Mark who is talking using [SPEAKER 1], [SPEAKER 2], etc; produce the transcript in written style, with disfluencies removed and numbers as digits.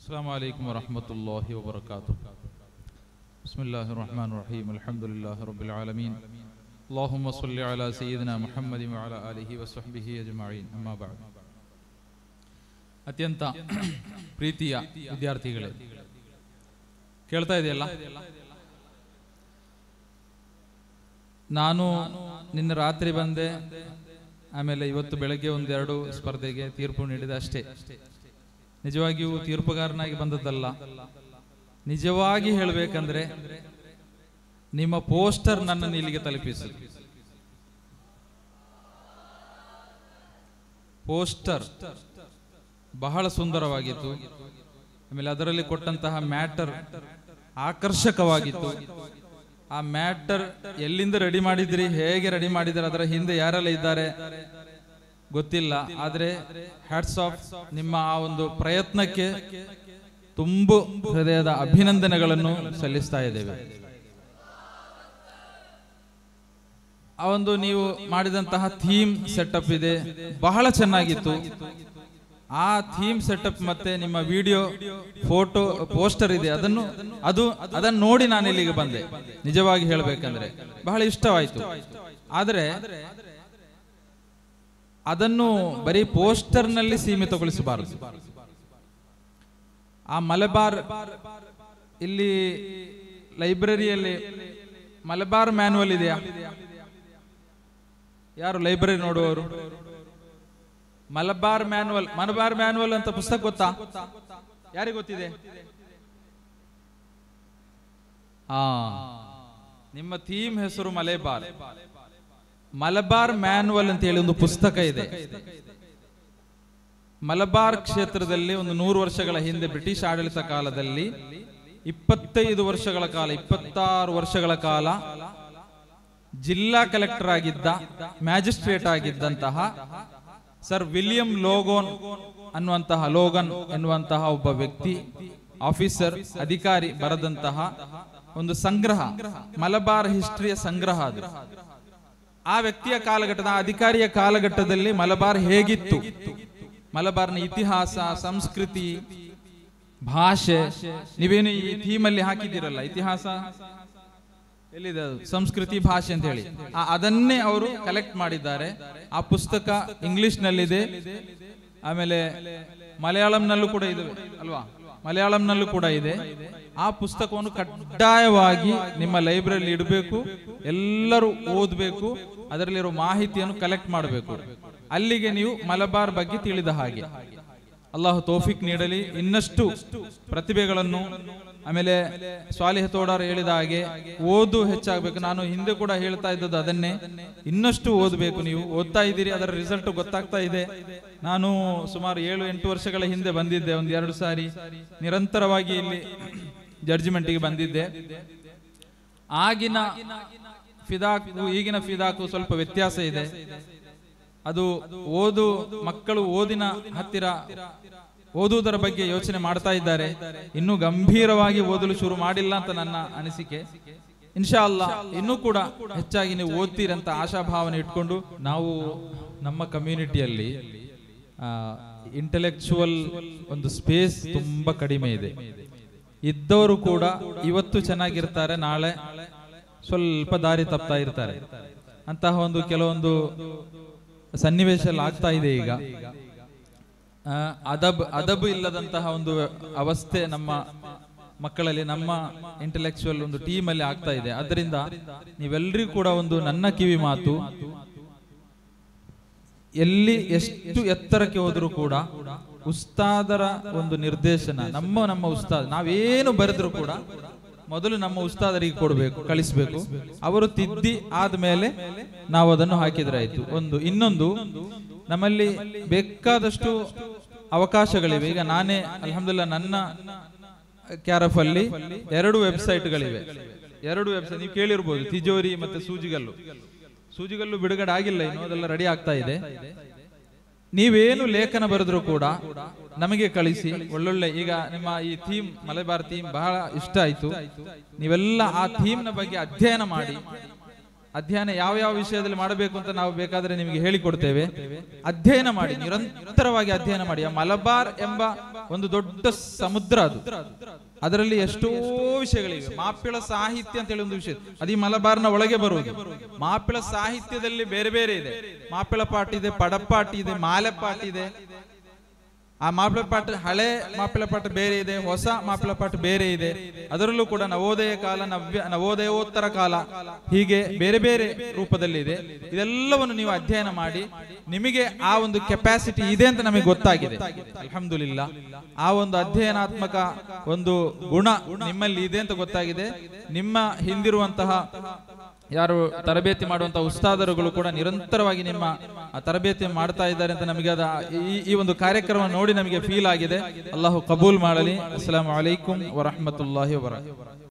[SPEAKER 1] السلام عليكم ورحمة الله وبركاته. بسم الله الرحمن الرحيم. الحمد لله رب العالمين. اللهم صل على سيدنا محمد وعلى آله وصحبه أجمعين. أما بعد. ಅತ್ಯಂತ ಪ್ರೀತಿಯ ವಿದ್ಯಾರ್ಥಿಗಳೇ, ಕೇಳ್ತಾ ಇದೆಯಲ್ಲ, ನಾನು ನಿನ್ನ ರಾತ್ರಿ ಬಂದೆ, ಆಮೇಲೆ ಇವತ್ತು ಬೆಳಗ್ಗೆ ಒಂದೆರಡು ಸ್ಪರ್ಧೆಗೆ ತೀರ್ಪು ನೀಡಿದೆ ಅಷ್ಟೇ. ನಿಜವಾಗಿಯೂ ತೀರ್ಪುಗಾರನಾಗಿ ಬಂದದ್ದಲ್ಲ. ನಿಜವಾಗಿ ಹೇಳಬೇಕಂದ್ರೆ ನಿಮ್ಮ ಪೋಸ್ಟರ್ ನನ್ನನ್ನು ಇಲ್ಲಿಗೆ ತಲುಪಿಸಿ. ಪೋಸ್ಟರ್ ಬಹಳ ಸುಂದರವಾಗಿತ್ತು. ಆಮೇಲೆ ಅದರಲ್ಲಿ ಕೊಟ್ಟಂತಹ ಮ್ಯಾಟರ್ ಆಕರ್ಷಕವಾಗಿತ್ತು. ಆ ಮ್ಯಾಟರ್ ಎಲ್ಲಿಂದ ರೆಡಿ ಮಾಡಿದ್ರಿ, ಹೇಗೆ ರೆಡಿ ಮಾಡಿದ್ರಿ, ಅದರ ಹಿಂದೆ ಯಾರೆಲ್ಲ ಇದ್ದಾರೆ ಗೊತ್ತಿಲ್ಲ. ಆದ್ರೆ ಹ್ಯಾಟ್ಸ್ ಆಫ್, ನಿಮ್ಮ ಆ ಒಂದು ಪ್ರಯತ್ನಕ್ಕೆ ತುಂಬು ಹೃದಯದ ಅಭಿನಂದನೆಗಳನ್ನು ಸಲ್ಲಿಸ್ತಾ ಇದ್ದೇವೆ. ಆ ಒಂದು ನೀವು ಮಾಡಿದಂತಹ ಥೀಮ್ ಸೆಟಪ್ ಇದೆ, ಬಹಳ ಚೆನ್ನಾಗಿತ್ತು. ಆ ಥೀಮ್ ಸೆಟಪ್ ಮತ್ತೆ ನಿಮ್ಮ ವಿಡಿಯೋ, ಫೋಟೋ, ಪೋಸ್ಟರ್ ಇದೆ, ಅದನ್ನು ನೋಡಿ ನಾನು ಇಲ್ಲಿಗೆ ಬಂದೆ. ನಿಜವಾಗಿ ಹೇಳಬೇಕಂದ್ರೆ ಬಹಳ ಇಷ್ಟವಾಯಿತು. ಆದರೆ ಅದನ್ನು ಬರೀ ಪೋಸ್ಟರ್ ನಲ್ಲಿ ಸೀಮಿತಗೊಳಿಸಬಾರದು. ಆ ಮಲಬಾರ್, ಇಲ್ಲಿ ಲೈಬ್ರರಿಯಲ್ಲಿ ಮಲಬಾರ್ ಮ್ಯಾನ್ಯುವಲ್ ಇದೆಯಾ? ಯಾರು ಲೈಬ್ರರಿ ನೋಡುವವರು? ಮಲಬಾರ್ ಮ್ಯಾನ್ಯುವಲ್ ಅಂತ ಪುಸ್ತಕ ಗೊತ್ತಾ? ಯಾರಿಗೆ ಗೊತ್ತಿದೆ? ನಿಮ್ಮ ಥೀಮ್ ಹೆಸರು ಮಲಬಾರ್ ಮ್ಯಾನ್ಯುವಲ್ ಅಂತ ಹೇಳಿ ಒಂದು ಪುಸ್ತಕ ಇದೆ. ಮಲಬಾರ್ ಕ್ಷೇತ್ರದಲ್ಲಿ ಒಂದು 100 ವರ್ಷಗಳ ಹಿಂದೆ ಬ್ರಿಟಿಷ್ ಆಡಳಿತ ಕಾಲದಲ್ಲಿ 26 ವರ್ಷಗಳ ಕಾಲ ಜಿಲ್ಲಾ ಕಲೆಕ್ಟರ್ ಆಗಿದ್ದ, ಮ್ಯಾಜಿಸ್ಟ್ರೇಟ್ ಆಗಿದ್ದಂತಹ ಸರ್ ವಿಲಿಯಂ ಲೋಗನ್ ಎನ್ನುವಂತಹ ಒಬ್ಬ ವ್ಯಕ್ತಿ, ಆಫೀಸರ್, ಅಧಿಕಾರಿ ಬರೆದಂತಹ ಒಂದು ಸಂಗ್ರಹ, ಮಲಬಾರ್ ಹಿಸ್ಟರಿಯ ಸಂಗ್ರಹ ಅದು. ಆ ವ್ಯಕ್ತಿಯ ಕಾಲಘಟ್ಟದ, ಅಧಿಕಾರಿಯ ಕಾಲಘಟ್ಟದಲ್ಲಿ ಮಲಬಾರ್ ಹೇಗಿತ್ತು, ಮಲಬಾರ್ನ ಇತಿಹಾಸ, ಸಂಸ್ಕೃತಿ, ಭಾಷೆ, ನೀವೇನು ಈ ಥೀಮಲ್ಲಿ ಹಾಕಿದ್ದೀರಲ್ಲ, ಇತಿಹಾಸ ಎಲ್ಲಿದೆ, ಸಂಸ್ಕೃತಿ, ಭಾಷೆ ಅಂತ ಹೇಳಿ, ಅದನ್ನೇ ಅವರು ಕಲೆಕ್ಟ್ ಮಾಡಿದ್ದಾರೆ. ಆ ಪುಸ್ತಕ ಇಂಗ್ಲಿಷ್ ನಲ್ಲಿದೆ, ಆಮೇಲೆ ಮಲಯಾಳಂನಲ್ಲೂ ಕೂಡ ಇದೆ ಅಲ್ವಾ? ಮಲಯಾಳಂನಲ್ಲೂ ಕೂಡ ಇದೆ. ಆ ಪುಸ್ತಕವನ್ನು ಕಡ್ಡಾಯವಾಗಿ ನಿಮ್ಮ ಲೈಬ್ರರಿಯಲ್ಲಿ ಇಡಬೇಕು, ಎಲ್ಲರೂ ಓದಬೇಕು, ಅದರಲ್ಲಿರೋ ಮಾಹಿತಿಯನ್ನು ಕಲೆಕ್ಟ್ ಮಾಡಬೇಕು. ಅಲ್ಲಿಗೆ ನೀವು ಮಲಬಾರ್ ಬಗ್ಗೆ ತಿಳಿದ ಹಾಗೆ. ಅಲ್ಲಾಹು ತೌಫೀಕ್ ನೀಡಲಿ. ಇನ್ನಷ್ಟು ಪ್ರತಿಭೆಗಳನ್ನು, ಆಮೇಲೆ ಸ್ವಾಲಿಹ ತೋಡಾರ್ ಹೇಳಿದ ಹಾಗೆ ಓದು ಹೆಚ್ಚಾಗಬೇಕು. ನಾನು ಹಿಂದೆ ಕೂಡ ಹೇಳ್ತಾ ಇದ್ದದ್ದು ಅದನ್ನೇ, ಇನ್ನಷ್ಟು ಓದಬೇಕು. ನೀವು ಓದ್ತಾ ಇದ್ದೀರಿ, ಅದರ ರಿಸಲ್ಟ್ ಗೊತ್ತಾಗ್ತಾ ಇದೆ. ನಾನು ಸುಮಾರು 7-8 ವರ್ಷಗಳ ಹಿಂದೆ ಬಂದಿದ್ದೆ, 1-2 ಸಾರಿ ನಿರಂತರವಾಗಿ ಇಲ್ಲಿ ಜಡ್ಜ್ಮೆಂಟ್ಗೆ ಬಂದಿದ್ದೆ. ಆಗಿನ ಫಿದಾಕು ಈಗಿನ ಫಿದಾಕು ಸ್ವಲ್ಪ ವ್ಯತ್ಯಾಸ ಇದೆ. ಅದು ಮಕ್ಕಳು ಓದಿನ ಹತ್ತಿರ ಓದುವುದರ ಬಗ್ಗೆ ಯೋಚನೆ ಮಾಡ್ತಾ ಇದ್ದಾರೆ, ಇನ್ನೂ ಗಂಭೀರವಾಗಿ ಓದಲು ಶುರು ಮಾಡಿಲ್ಲ ಅಂತ ನನ್ನ ಅನಿಸಿಕೆ. ಇನ್ಶಾ ಅಲ್ಲಾ ಇನ್ನೂ ಕೂಡ ಹೆಚ್ಚಾಗಿ ನೀವು ಓದ್ತೀರಂತ ಆಶಾಭಾವನೆ ಇಟ್ಕೊಂಡು, ನಾವು ನಮ್ಮ ಕಮ್ಯುನಿಟಿಯಲ್ಲಿ ಇಂಟೆಲೆಕ್ಚುವಲ್ ಒಂದು ಸ್ಪೇಸ್ ತುಂಬಾ ಕಡಿಮೆ ಇದೆ. ಇದ್ದವರು ಕೂಡ ಇವತ್ತು ಚೆನ್ನಾಗಿರ್ತಾರೆ, ನಾಳೆ ಸ್ವಲ್ಪ ದಾರಿ ತಪ್ತಾ ಇರ್ತಾರೆ. ಅಂತಹ ಒಂದು ಕೆಲವೊಂದು ಸನ್ನಿವೇಶ ಆಗ್ತಾ ಇದೆ ಈಗ. ಅದಬ್ ಇಲ್ಲದಂತಹ ಒಂದು ಅವಸ್ಥೆ ನಮ್ಮ ಮಕ್ಕಳಲ್ಲಿ, ನಮ್ಮ ಇಂಟೆಲೆಕ್ಚುವಲ್ ಒಂದು ಟೀಮ್ ಅಲ್ಲಿ ಆಗ್ತಾ ಇದೆ. ಅದರಿಂದ ನೀವೆಲ್ಲರಿಗೂ ಕೂಡ ಒಂದು ನನ್ನ ಕಿವಿ ಮಾತು, ಎಲ್ಲಿ ಎಷ್ಟು ಎತ್ತರಕ್ಕೆ ಹೋದರೂ ಕೂಡ ಉಸ್ತಾದರ ಒಂದು ನಿರ್ದೇಶನ, ನಮ್ಮ ಉಸ್ತಾದ್, ನಾವೇನು ಬರೆದ್ರು ಕೂಡ ಮೊದಲು ನಮ್ಮ ಉಸ್ತಾದರಿಗೆ ಕೊಡಬೇಕು, ಕಳಿಸ್ಬೇಕು. ಅವರು ತಿದ್ದಿ ಆದ್ಮೇಲೆ ನಾವು ಅದನ್ನು ಹಾಕಿದ್ರೆ ಆಯ್ತು. ಇನ್ನೊಂದು, ನಮ್ಮಲ್ಲಿ ಬೇಕಾದಷ್ಟು ಅವಕಾಶಗಳಿವೆ. ಈಗ ನಾನೇ ಅಲ್ಹಮ್ದುಲಿಲ್ಲಾಹ್ ನನ್ನ ಕ್ಯಾರಫ್ ಅಲ್ಲಿ 2 ವೆಬ್ಸೈಟ್ಗಳಿವೆ. 2 ವೆಬ್ಸೈಟ್ ನೀವು ಕೇಳಿರ್ಬೋದು, ತಿಜೋರಿ ಮತ್ತೆ ಸೂಜಿಗಲ್ಲು ಬಿಡುಗಡೆ ಆಗಿಲ್ಲ ಇನ್ನು, ಅದೆಲ್ಲ ರೆಡಿ ಆಗ್ತಾ ಇದೆ. ನೀವೇನು ಲೇಖನ ಬರೆದ್ರು ಕೂಡ ನಮಗೆ ಕಳಿಸಿ. ಒಳ್ಳೊಳ್ಳೆ, ಈಗ ನಿಮ್ಮ ಈ ಥೀಮ್, ಮಲಬಾರ್ ಥೀಮ್ ಬಹಳ ಇಷ್ಟ ಆಯ್ತು. ನೀವೆಲ್ಲ ಆ ಥೀಮ್ ನ ಬಗ್ಗೆ ಅಧ್ಯಯನ ಮಾಡಿ ಅಧ್ಯಯನ ಯಾವ ಯಾವ ವಿಷಯದಲ್ಲಿ ಮಾಡಬೇಕು ಅಂತ ನಾವು ಬೇಕಾದ್ರೆ ನಿಮಗೆ ಹೇಳಿಕೊಡ್ತೇವೆ. ಅಧ್ಯಯನ ಮಾಡಿ, ನಿರಂತರವಾಗಿ ಅಧ್ಯಯನ ಮಾಡಿ. ಆ ಮಲಬಾರ್ ಎಂಬ ಒಂದು ದೊಡ್ಡ ಸಮುದ್ರ ಅದು, ಅದರಲ್ಲಿ ಎಷ್ಟೋ ವಿಷಯಗಳಿವೆ. ಮಾಪಿಳ ಸಾಹಿತ್ಯ ಅಂತ ಹೇಳಿ ಒಂದು ವಿಷಯ, ಅದು ಈ ಮಲಬಾರ್ನ ಒಳಗೆ ಬರುವುದು. ಮಾಪಿಳ ಸಾಹಿತ್ಯದಲ್ಲಿ ಬೇರೆ ಬೇರೆ ಇದೆ. ಮಾಪಿಳ ಪಾಠ ಇದೆ, ಪಡಪಾಟಿ ಇದೆ, ಮಾಲೆ ಪಾಠ ಇದೆ. ಆ ಮಾಪಿಳ ಪಾಠ, ಹಳೆ ಮಾಪಿಳ ಪಾಠ ಬೇರೆ ಇದೆ, ಹೊಸ ಮಾಪಿಳ ಪಾಠ ಬೇರೆ ಇದೆ. ಅದರಲ್ಲೂ ಕೂಡ ನವೋದಯ ಕಾಲ, ನವೋದಯೋತ್ತರ ಕಾಲ, ಹೀಗೆ ಬೇರೆ ಬೇರೆ ರೂಪದಲ್ಲಿ ಇದೆ. ಇದೆಲ್ಲವನ್ನು ನೀವು ಅಧ್ಯಯನ ಮಾಡಿ, ನಿಮಗೆ ಆ ಒಂದು ಕೆಪಾಸಿಟಿ ಇದೆ ಅಂತ ನಮಗೆ ಗೊತ್ತಾಗಿದೆ. ಅಲ್ಹಮ್ದುಲಿಲ್ಲಾ, ಆ ಒಂದು ಅಧ್ಯಯನಾತ್ಮಕ ಒಂದು ಗುಣ ನಿಮ್ಮಲ್ಲಿ ಇದೆ ಅಂತ ಗೊತ್ತಾಗಿದೆ. ನಿಮ್ಮ ಹಿಂದಿರುವಂತಹ ಯಾರು ತರಬೇತಿ ಮಾಡುವಂತಹ ಉಸ್ತಾದರುಗಳು ಕೂಡ ನಿರಂತರವಾಗಿ ನಿಮ್ಮ ತರಬೇತಿ ಮಾಡ್ತಾ ಇದ್ದಾರೆ ಅಂತ ನಮಗೆ ಈ ಒಂದು ಕಾರ್ಯಕ್ರಮ ನೋಡಿ ನಮಗೆ ಫೀಲ್ ಆಗಿದೆ. ಅಲ್ಲಾಹು ಕಬೂಲ್ ಮಾಡಲಿ. ಅಸ್ಸಲಾಮು ಅಲೈಕುಂ ವರಹಮತುಲ್ಲಾಹಿ ವಬರಕಾತುಹು.